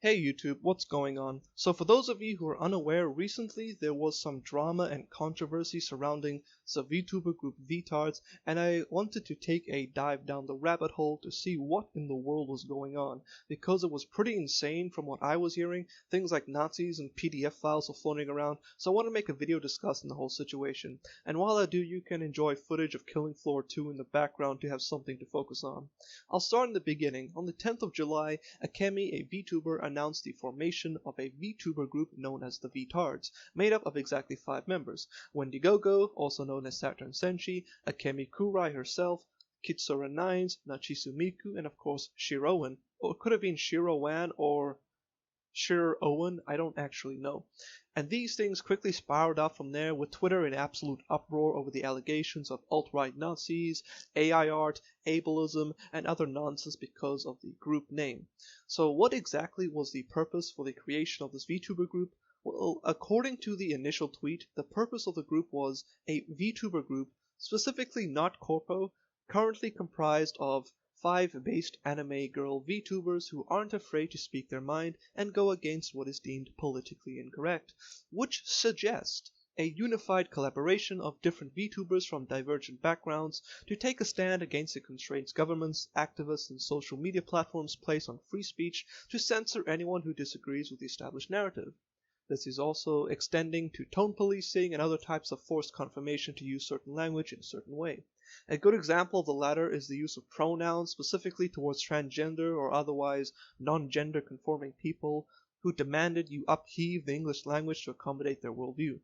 Hey YouTube, what's going on? So for those of you who are unaware, recently there was some drama and controversy surrounding the VTuber group Vtards, and I wanted to take a dive down the rabbit hole to see what in the world was going on, because it was pretty insane from what I was hearing. Things like Nazis and PDF files were floating around, so I want to make a video discussing the whole situation. And while I do, you can enjoy footage of Killing Floor 2 in the background to have something to focus on. I'll start in the beginning. On the 10th of July, Akemi, a VTuber, announced the formation of a VTuber group known as the Vtards, made up of exactly 5 members: Wendigogo, also known as Saturn Senshi, Akemi Kurai herself, Kitsura Nines, Nachisumiku, and of course Shirowan, or it could have been Shirowan or Shiro-Owen, I don't actually know. And these things quickly spiraled out from there, with Twitter in absolute uproar over the allegations of alt-right Nazis, AI art, ableism, and other nonsense because of the group name. So what exactly was the purpose for the creation of this VTuber group? Well, according to the initial tweet, the purpose of the group was a VTuber group, specifically not corpo, currently comprised of 5 based anime girl VTubers who aren't afraid to speak their mind and go against what is deemed politically incorrect, which suggests a unified collaboration of different VTubers from divergent backgrounds to take a stand against the constraints governments, activists, and social media platforms place on free speech to censor anyone who disagrees with the established narrative. This is also extending to tone policing and other types of forced confirmation to use certain language in a certain way. A good example of the latter is the use of pronouns specifically towards transgender or otherwise non-gender conforming people who demanded you upheave the English language to accommodate their worldview.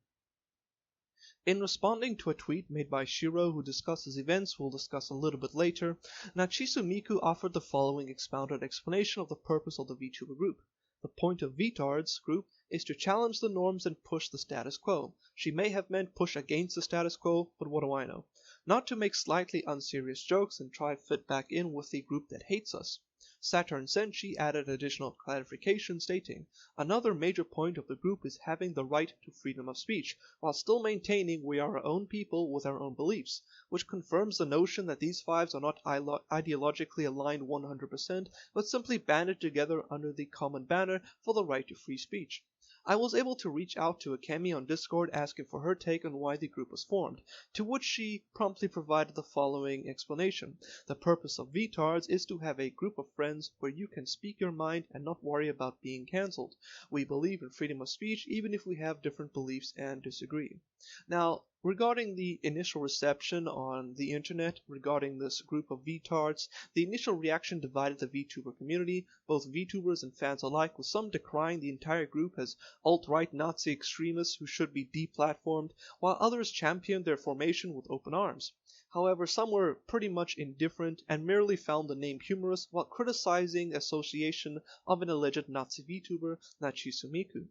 In responding to a tweet made by Shiro, who discusses events we'll discuss a little bit later, Nachisumiku offered the following expounded explanation of the purpose of the VTuber group. The point of Vtards group is to challenge the norms and push the status quo. She may have meant push against the status quo, but what do I know? Not to make slightly unserious jokes and try to fit back in with the group that hates us. Saturn Senshi added additional clarification stating, another major point of the group is having the right to freedom of speech, while still maintaining we are our own people with our own beliefs, which confirms the notion that these 5s are not ideologically aligned 100%, but simply banded together under the common banner for the right to free speech. I was able to reach out to Akemi on Discord asking for her take on why the group was formed, to which she promptly provided the following explanation. The purpose of Vtards is to have a group of friends where you can speak your mind and not worry about being cancelled. We believe in freedom of speech even if we have different beliefs and disagree. Now, regarding the initial reception on the internet regarding this group of Vtards, the initial reaction divided the VTuber community, both VTubers and fans alike, with some decrying the entire group as alt-right Nazi extremists who should be deplatformed, while others championed their formation with open arms. However, some were pretty much indifferent and merely found the name humorous while criticizing association of an alleged Nazi VTuber, Nachisumiku.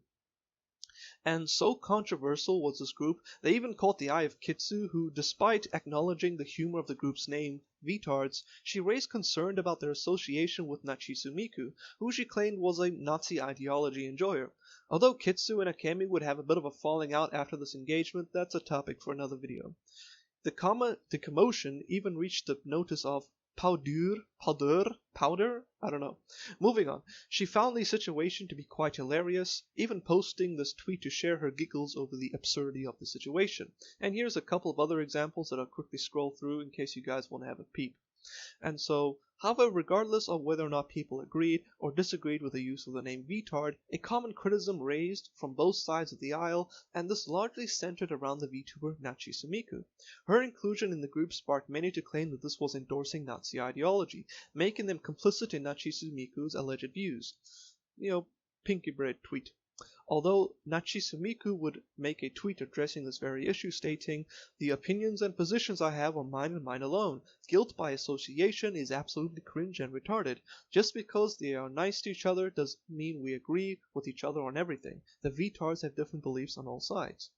And so controversial was this group, they even caught the eye of Kitsu, who, despite acknowledging the humor of the group's name, Vtards, she raised concern about their association with Nachisumiku, who she claimed was a Nazi ideology enjoyer. Although Kitsu and Akemi would have a bit of a falling out after this engagement, that's a topic for another video. The commotion even reached the notice of Powder? I don't know. Moving on, she found the situation to be quite hilarious, even posting this tweet to share her giggles over the absurdity of the situation. And here's a couple of other examples that I'll quickly scroll through in case you guys want to have a peep. And so, however, regardless of whether or not people agreed or disagreed with the use of the name Vtard, a common criticism raised from both sides of the aisle, and this largely centered around the VTuber Nachisumiku. Her inclusion in the group sparked many to claim that this was endorsing Nazi ideology, making them complicit in Nachisumiku's alleged views. Pinky bread tweet. Although Nachisumiku would make a tweet addressing this very issue stating, the opinions and positions I have are mine and mine alone. Guilt by association is absolutely cringe and retarded. Just because they are nice to each other doesn't mean we agree with each other on everything. The Vtards have different beliefs on all sides.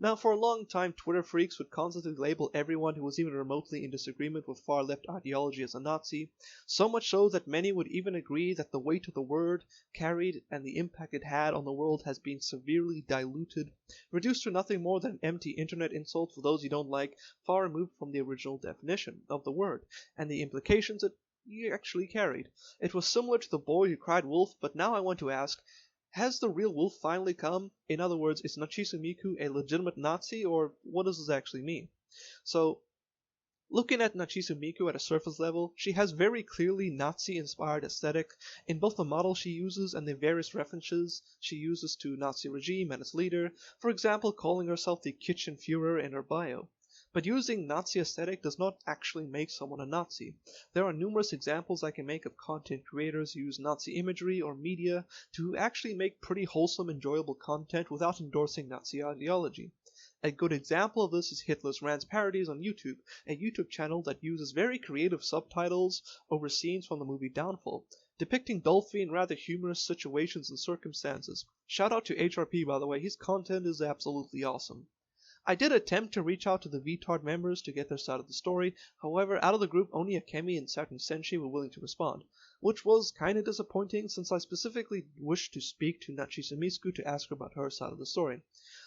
Now, for a long time, Twitter freaks would constantly label everyone who was even remotely in disagreement with far-left ideology as a Nazi, so much so that many would even agree that the weight of the word carried and the impact it had on the world has been severely diluted, reduced to nothing more than an empty internet insult for those you don't like, far removed from the original definition of the word, and the implications it you actually carried. It was similar to the boy who cried wolf, but now I want to ask, has the real wolf finally come? In other words, is Nachisa Miku a legitimate Nazi, or what does this actually mean? So, looking at Nachisa Miku at a surface level, she has very clearly Nazi-inspired aesthetic in both the model she uses and the various references she uses to Nazi regime and its leader, for example calling herself the Kitchen Führer in her bio. But using Nazi aesthetic does not actually make someone a Nazi. There are numerous examples I can make of content creators who use Nazi imagery or media to actually make pretty wholesome, enjoyable content without endorsing Nazi ideology. A good example of this is Hitler's Rants Parodies on YouTube, a YouTube channel that uses very creative subtitles over scenes from the movie Downfall, depicting Dolphy in rather humorous situations and circumstances. Shout out to HRP, by the way, his content is absolutely awesome. I did attempt to reach out to the VTard members to get their side of the story, however, out of the group only Akemi and Saturn Senshi were willing to respond, which was kinda disappointing since I specifically wished to speak to Nachisa Miku to ask her about her side of the story.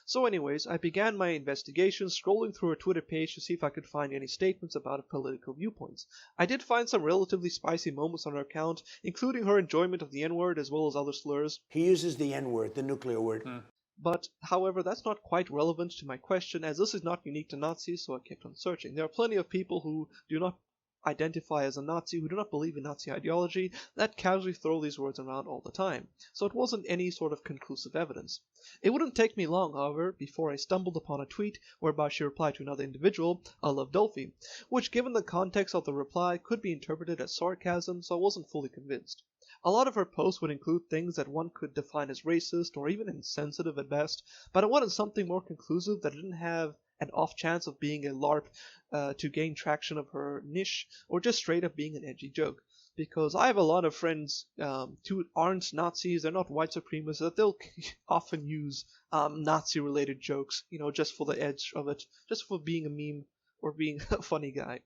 So anyways, I began my investigation scrolling through her Twitter page to see if I could find any statements about her political viewpoints. I did find some relatively spicy moments on her account, including her enjoyment of the N-word as well as other slurs. He uses the N-word, the nuclear word. But, however, that's not quite relevant to my question, as this is not unique to Nazis, so I kept on searching. There are plenty of people who do not identify as a Nazi, who do not believe in Nazi ideology, that casually throw these words around all the time, so it wasn't any sort of conclusive evidence. It wouldn't take me long, however, before I stumbled upon a tweet whereby she replied to another individual, I love Dolphy, which given the context of the reply could be interpreted as sarcasm, so I wasn't fully convinced. A lot of her posts would include things that one could define as racist or even insensitive at best, but I wanted something more conclusive that didn't have an off chance of being a LARP to gain traction of her niche, or just straight up being an edgy joke. Because I have a lot of friends who aren't Nazis, they're not white supremacists, that they'll often use Nazi-related jokes, just for the edge of it, just for being a meme or being a funny guy.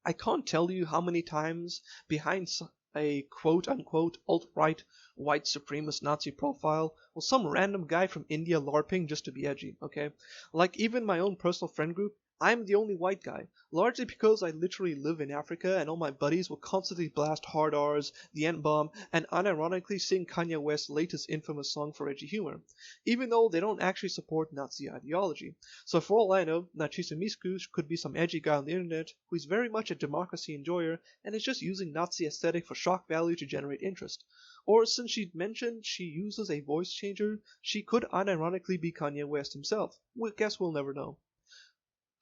I can't tell you how many times behind a quote-unquote alt-right white supremacist Nazi profile was some random guy from India LARPing just to be edgy, okay? Like even my own personal friend group, I'm the only white guy, largely because I literally live in Africa and all my buddies will constantly blast hard R's, the N-bomb, and unironically sing Kanye West's latest infamous song for edgy humor, even though they don't actually support Nazi ideology. So for all I know, Nachisa Miku could be some edgy guy on the internet who is very much a democracy enjoyer and is just using Nazi aesthetic for shock value to generate interest. Or since she mentioned she uses a voice changer, she could unironically be Kanye West himself. We guess we'll never know.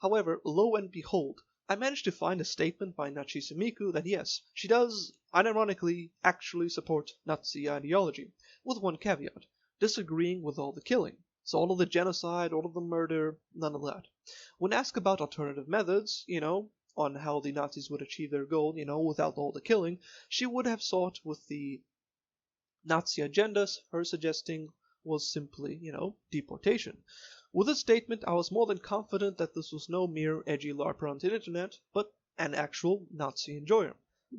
However, lo and behold, I managed to find a statement by Nachisa Miku that yes, she does, unironically, actually support Nazi ideology, with one caveat, disagreeing with all the killing. So all of the genocide, all of the murder, none of that. When asked about alternative methods, on how the Nazis would achieve their goal, without all the killing, she would have sought with the Nazi agendas, her suggesting was simply, deportation. With this statement, I was more than confident that this was no mere edgy LARPer on the internet, but an actual Nazi enjoyer.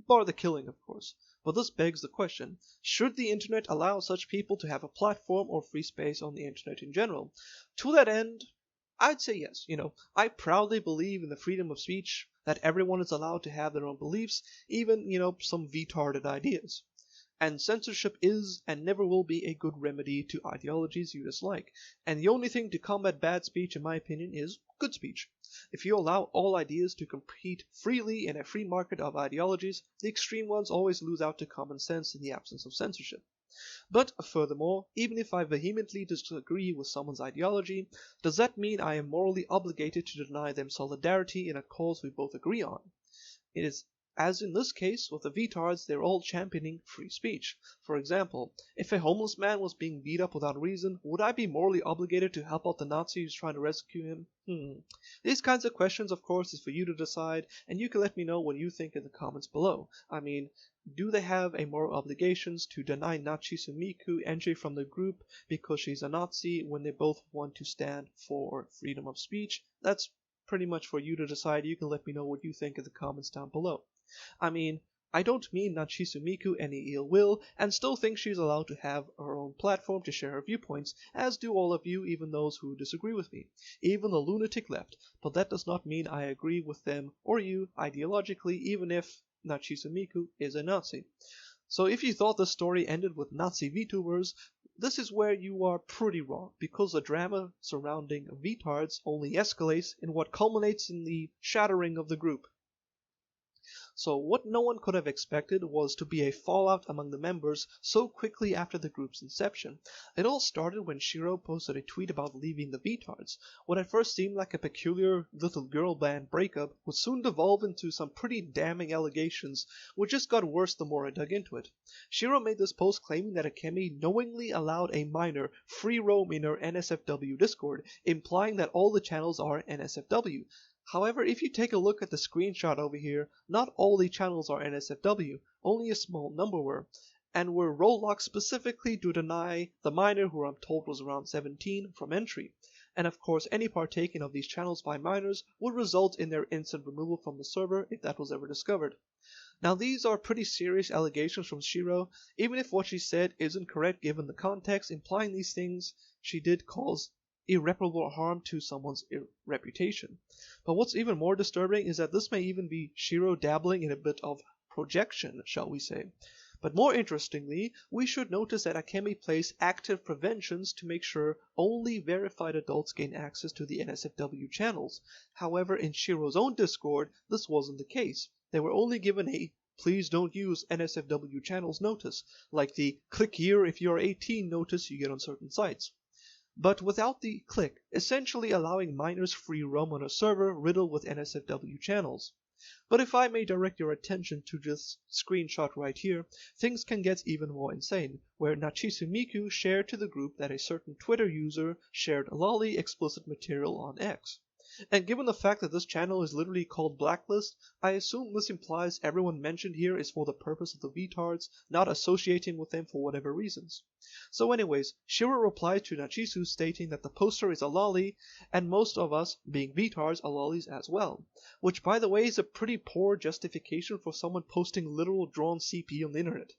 Bar the killing, of course. But this begs the question, should the internet allow such people to have a platform or free space on the internet in general? To that end, I'd say yes. I proudly believe in the freedom of speech, that everyone is allowed to have their own beliefs, even, some retarded ideas. And censorship is and never will be a good remedy to ideologies you dislike, and the only thing to combat bad speech, in my opinion, is good speech. If you allow all ideas to compete freely in a free market of ideologies, the extreme ones always lose out to common sense in the absence of censorship. But furthermore, even if I vehemently disagree with someone's ideology, does that mean I am morally obligated to deny them solidarity in a cause we both agree on? It is as in this case, with the Vtards, they're all championing free speech. For example, if a homeless man was being beat up without reason, would I be morally obligated to help out the Nazi who's trying to rescue him? These kinds of questions, of course, is for you to decide, and you can let me know what you think in the comments below. I mean, do they have a moral obligations to deny Nachisa Miku entry from the group because she's a Nazi when they both want to stand for freedom of speech? That's pretty much for you to decide. You can let me know what you think in the comments down below. I mean, I don't mean Nachisa Miku any ill will, and still think she's allowed to have her own platform to share her viewpoints, as do all of you, even those who disagree with me, even the lunatic left, but that does not mean I agree with them or you ideologically, even if, Nachisu Miku is a Nazi. So if you thought the story ended with Nazi Vtubers, this is where you are pretty wrong, because the drama surrounding Vtards only escalates in what culminates in the shattering of the group. So what no one could have expected was to be a fallout among the members so quickly after the group's inception. It all started when Shiro posted a tweet about leaving the Vtards. What at first seemed like a peculiar little girl band breakup would soon devolve into some pretty damning allegations, which just got worse the more I dug into it. Shiro made this post claiming that Akemi knowingly allowed a minor free roam in her NSFW Discord, implying that all the channels are NSFW. However, if you take a look at the screenshot over here, not all the channels are NSFW, only a small number were, and were role-locked specifically to deny the minor, who I'm told was around 17, from entry. And of course, any partaking of these channels by minors would result in their instant removal from the server if that was ever discovered. Now these are pretty serious allegations from Shiro, even if what she said isn't correct given the context implying these things she did cause irreparable harm to someone's reputation. But what's even more disturbing is that this may even be Shiro dabbling in a bit of projection, shall we say. But more interestingly, we should notice that Akemi plays active preventions to make sure only verified adults gain access to the NSFW channels. However, in Shiro's own Discord, this wasn't the case. They were only given a "please don't use NSFW channels" notice, like the "click here if you are 18" notice you get on certain sites, but without the click, essentially allowing minors free roam on a server riddled with NSFW channels. But if I may direct your attention to this screenshot right here, things can get even more insane, where Nachisu Miku shared to the group that a certain Twitter user shared lolly explicit material on X. And given the fact that this channel is literally called Blacklist, I assume this implies everyone mentioned here is for the purpose of the Vtards, not associating with them for whatever reasons. So anyways, Shiro replied to Nachisu stating that the poster is a lolly, and most of us, being Vtards, are lollies as well. Which by the way is a pretty poor justification for someone posting literal drawn CP on the internet.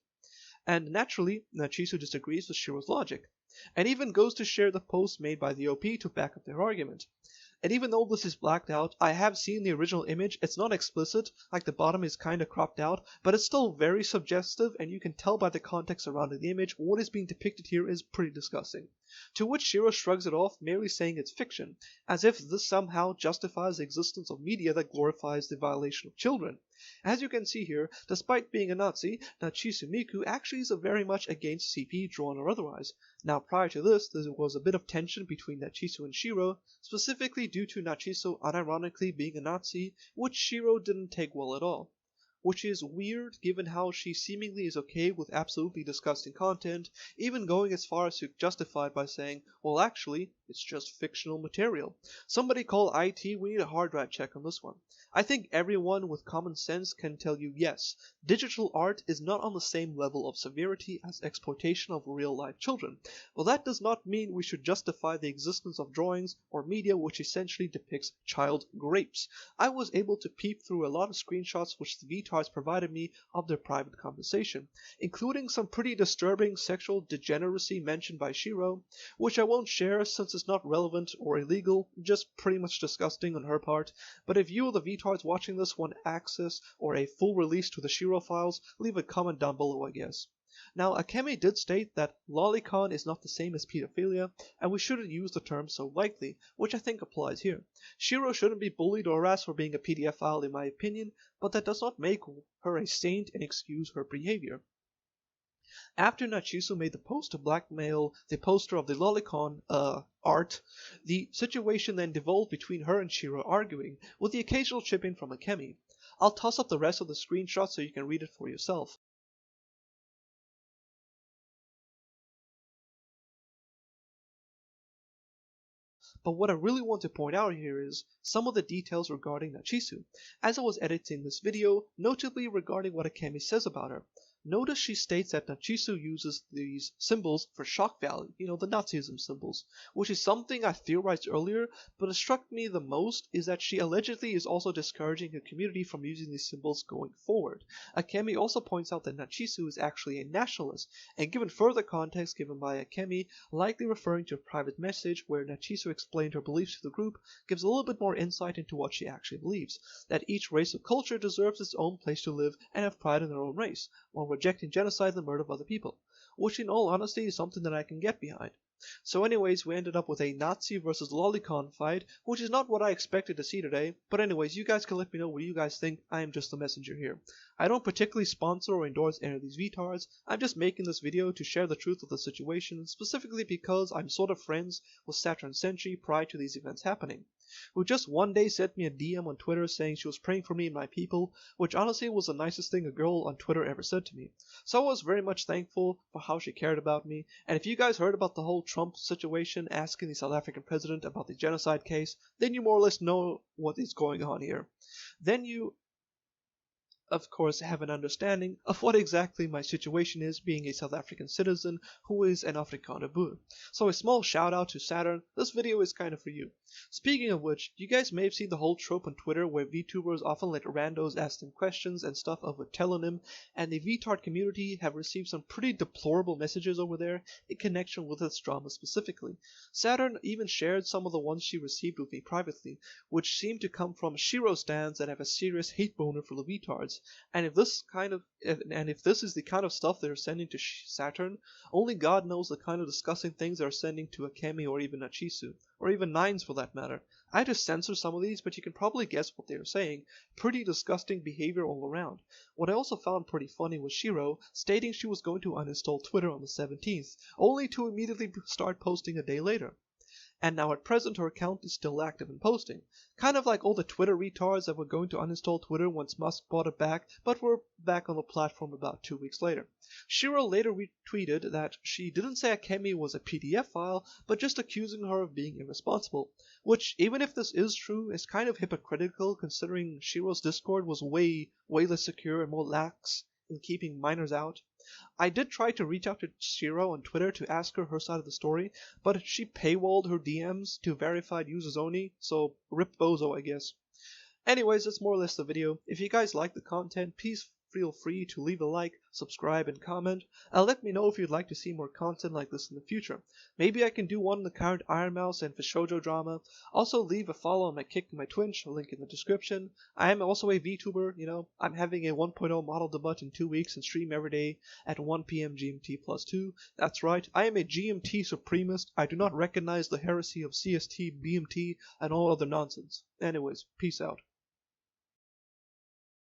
And naturally, Nachisu disagrees with Shiro's logic, and even goes to share the post made by the OP to back up their argument. And even though this is blacked out, I have seen the original image. It's not explicit, like the bottom is kinda cropped out, but it's still very suggestive, and you can tell by the context surrounding the image what is being depicted here is pretty disgusting. To which Shiro shrugs it off, merely saying it's fiction, as if this somehow justifies the existence of media that glorifies the violation of children. As you can see here, despite being a Nazi, Nachisu Miku actually is very much against CP, drawn or otherwise. Now prior to this, there was a bit of tension between Nachisu and Shiro, specifically due to Nachisu unironically being a Nazi, which Shiro didn't take well at all. Which is weird given how she seemingly is okay with absolutely disgusting content, even going as far as to justify it by saying, well actually, it's just fictional material. Somebody call IT, we need a hard drive check on this one. I think everyone with common sense can tell you yes, digital art is not on the same level of severity as exploitation of real-life children, but that does not mean we should justify the existence of drawings or media which essentially depicts child grapes. I was able to peep through a lot of screenshots which the Vtards provided me of their private conversation, including some pretty disturbing sexual degeneracy mentioned by Shiro, which I won't share since it's not relevant or illegal, just pretty much disgusting on her part. But if you, the Vtards watching this, want access or a full release to the Shiro files, leave a comment down below, I guess. Now, Akemi did state that lolicon is not the same as pedophilia, and we shouldn't use the term so lightly, which I think applies here. Shiro shouldn't be bullied or harassed for being a pedophile in my opinion, but that does not make her a saint and excuse her behavior. After Nachisu made the post to blackmail the poster of the lolicon art, the situation then devolved between her and Shiro arguing, with the occasional chip-in from Akemi. I'll toss up the rest of the screenshot so you can read it for yourself. But what I really want to point out here is some of the details regarding Nachisu, as I was editing this video, notably regarding what Akemi says about her. Notice she states that Nachisu uses these symbols for shock value, the Nazism symbols, which is something I theorized earlier, but what struck me the most is that she allegedly is also discouraging her community from using these symbols going forward. Akemi also points out that Nachisu is actually a nationalist, and given further context given by Akemi, likely referring to a private message where Nachisu explained her beliefs to the group, gives a little bit more insight into what she actually believes, that each race or culture deserves its own place to live and have pride in their own race, while rejecting genocide and the murder of other people, which in all honesty is something that I can get behind. So anyways, we ended up with a Nazi versus Lolicon fight, which is not what I expected to see today, but anyways, you guys can let me know what you guys think. I am just the messenger here. I don't particularly sponsor or endorse any of these Vtards, I'm just making this video to share the truth of the situation, specifically because I'm sort of friends with Saturn Sentry prior to these events happening, who just one day sent me a DM on Twitter saying she was praying for me and my people, which honestly was the nicest thing a girl on Twitter ever said to me. So I was very much thankful for how she cared about me, and if you guys heard about the whole Trump situation asking the South African president about the genocide case, then you more or less know what is going on here. Then you of course have an understanding of what exactly my situation is being a South African citizen who is an Afrikaner boer. So a small shout out to Saturn, this video is kinda for you. Speaking of which, you guys may have seen the whole trope on Twitter where VTubers often let randos ask them questions and stuff of a telonym, and the Vtard community have received some pretty deplorable messages over there in connection with this drama specifically. Saturn even shared some of the ones she received with me privately, which seem to come from Shiro stands that have a serious hate boner for the Vtards. And if this is the kind of stuff they're sending to Saturn, only God knows the kind of disgusting things they're sending to Akemi or even Nachisu, or even Nines for that matter. I had to censor some of these, but you can probably guess what they are saying. Pretty disgusting behavior all around. What I also found pretty funny was Shiro stating she was going to uninstall Twitter on the 17th, only to immediately start posting a day later. And now at present her account is still active and posting. Kind of like all the Twitter retards that were going to uninstall Twitter once Musk bought it back, but were back on the platform about 2 weeks later. Shiro later retweeted that she didn't say Akemi was a PDF file, but just accusing her of being irresponsible, which, even if this is true, is kind of hypocritical considering Shiro's Discord was way less secure and more lax in keeping minors out. I did try to reach out to Shiro on Twitter to ask her side of the story, but she paywalled her DMs to verified users only, so rip bozo I guess. Anyways, that's more or less the video. If you guys like the content, please feel free to leave a like, subscribe, and comment. Let me know if you'd like to see more content like this in the future. Maybe I can do one in the current Iron Mouse and for shoujo drama. Also leave a follow on my Kick and my Twitch, link in the description. I am also a VTuber, I'm having a 1.0 model debut in 2 weeks and stream every day at 1 PM GMT +2. That's right, I am a GMT supremacist. I do not recognize the heresy of CST, BMT, and all other nonsense. Anyways, peace out.